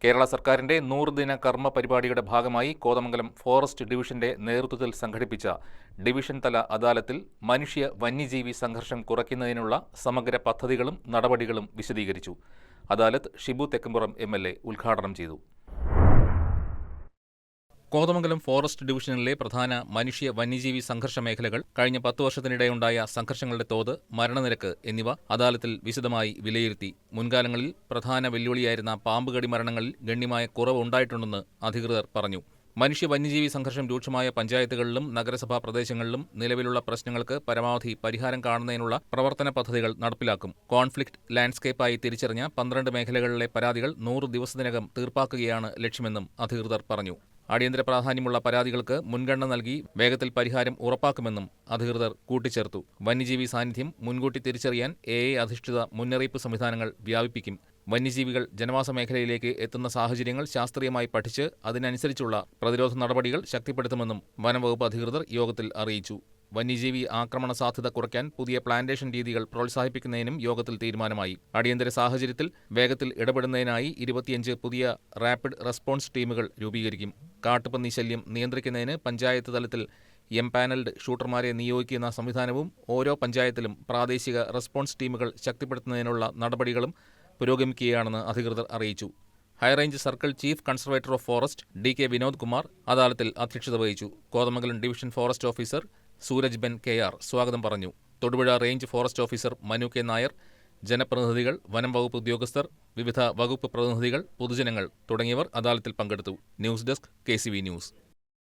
കേരള സർക്കാരിന്റെ 100-ദിന കർമ്മ പരിപാടിയുടെ ഭാഗമായി കോതമംഗലം ഫോറസ്റ്റ് ഡിവിഷന്റെ നേതൃത്വത്തിൽ സംഘടിപ്പിച്ച ഡിവിഷൻ തല അദാലത്തിൽ മനുഷ്യ വന്യജീവി സംഘർഷം കുറയ്ക്കുന്നതിനുള്ള സമഗ്ര പദ്ധതികളും നടപടികളും വിശദീകരിച്ചു. അദാലത്ത് ഷിബു തെക്കുംപുറം MLA ഉദ്ഘാടനം ചെയ്തു. കോതമംഗലം ഫോറസ്റ്റ് ഡിവിഷനിലെ പ്രധാന മനുഷ്യ വന്യജീവി സംഘർഷ മേഖലകൾ, കഴിഞ്ഞ 10 വർഷത്തിനിടെയുണ്ടായ സംഘർഷങ്ങളുടെ തോത്, മരണനിരക്ക് എന്നിവ അദാലത്തിൽ വിശദമായി വിലയിരുത്തി. മുൻകാലങ്ങളിൽ പ്രധാന വെല്ലുവിളിയായിരുന്ന പാമ്പുകടി മരണങ്ങളിൽ ഗണ്യമായ കുറവ് ഉണ്ടായിട്ടുണ്ടെന്ന് അധികൃതർ പറഞ്ഞു. മനുഷ്യ വന്യജീവി സംഘർഷം രൂക്ഷമായ പഞ്ചായത്തുകളിലും നഗരസഭാ പ്രദേശങ്ങളിലും നിലവിലുള്ള പ്രശ്നങ്ങൾക്ക് പരമാവധി പരിഹാരം കാണുന്നതിനുള്ള പ്രവർത്തന പദ്ധതികൾ നടപ്പിലാക്കും. കോൺഫ്ലിക്റ്റ് ലാൻഡ്സ്കേപ്പായി തിരിച്ചറിഞ്ഞ 12 മേഖലകളിലെ പരാതികൾ 100 ദിവസത്തിനകം തീർപ്പാക്കുകയാണ് ലക്ഷ്യമെന്നും അധികൃതർ പറഞ്ഞു. അടിയന്തര പ്രാധാന്യമുള്ള പരാതികൾക്ക് മുൻഗണന നൽകി വേഗത്തിൽ പരിഹാരം ഉറപ്പാക്കുമെന്നും അധികൃതർ കൂട്ടിച്ചേർത്തു. വന്യജീവി സാന്നിധ്യം മുൻകൂട്ടി തിരിച്ചറിയാൻ AI അധിഷ്ഠിത മുന്നറിയിപ്പ് സംവിധാനങ്ങൾ വ്യാപിപ്പിക്കും. വന്യജീവികൾ ജനവാസ മേഖലയിലേക്ക് എത്തുന്ന സാഹചര്യങ്ങൾ ശാസ്ത്രീയമായി പഠിച്ച് അതിനനുസരിച്ചുള്ള പ്രതിരോധ നടപടികൾ ശക്തിപ്പെടുത്തുമെന്നും വനംവകുപ്പ് അധികൃതർ യോഗത്തിൽ അറിയിച്ചു. വന്യജീവി ആക്രമണ സാധ്യത കുറയ്ക്കാൻ പുതിയ പ്ലാന്റേഷൻ രീതികൾ പ്രോത്സാഹിപ്പിക്കുന്നതിനും യോഗത്തിൽ തീരുമാനമായി. അടിയന്തര സാഹചര്യത്തിൽ വേഗത്തിൽ ഇടപെടുന്നതിനായി 25 പുതിയ റാപ്പിഡ് റെസ്പോൺസ് ടീമുകൾ രൂപീകരിക്കും. കാട്ടുപന്നി ശല്യം നിയന്ത്രിക്കുന്നതിന് പഞ്ചായത്ത് തലത്തിൽ എംപാനൽഡ് ഷൂട്ടർമാരെ നിയോഗിക്കുന്ന സംവിധാനവും ഓരോ പഞ്ചായത്തിലും പ്രാദേശിക റെസ്പോൺസ് ടീമുകൾ ശക്തിപ്പെടുത്തുന്നതിനുള്ള നടപടികളും പുരോഗമിക്കുകയാണെന്ന് അധികൃതർ അറിയിച്ചു. High range circle chief conservator of forest DK Vinod Kumar അദാലത്തിൽ അധ്യക്ഷത വഹിച്ചു. Kothamangalam division forest officer Sooraj Ben KR സ്വാഗതം പറഞ്ഞു. Thodupuzha range forest officer Manu K Nair, ജനപ്രതിനിധികൾ, വനം വകുപ്പ് ഉദ്യോഗസ്ഥർ, വിവിധ വകുപ്പ് പ്രതിനിധികൾ, പൊതുജനങ്ങൾ തുടങ്ങിയവർ അദാലത്തിൽ പങ്കെടുത്തു. News desk KCV news.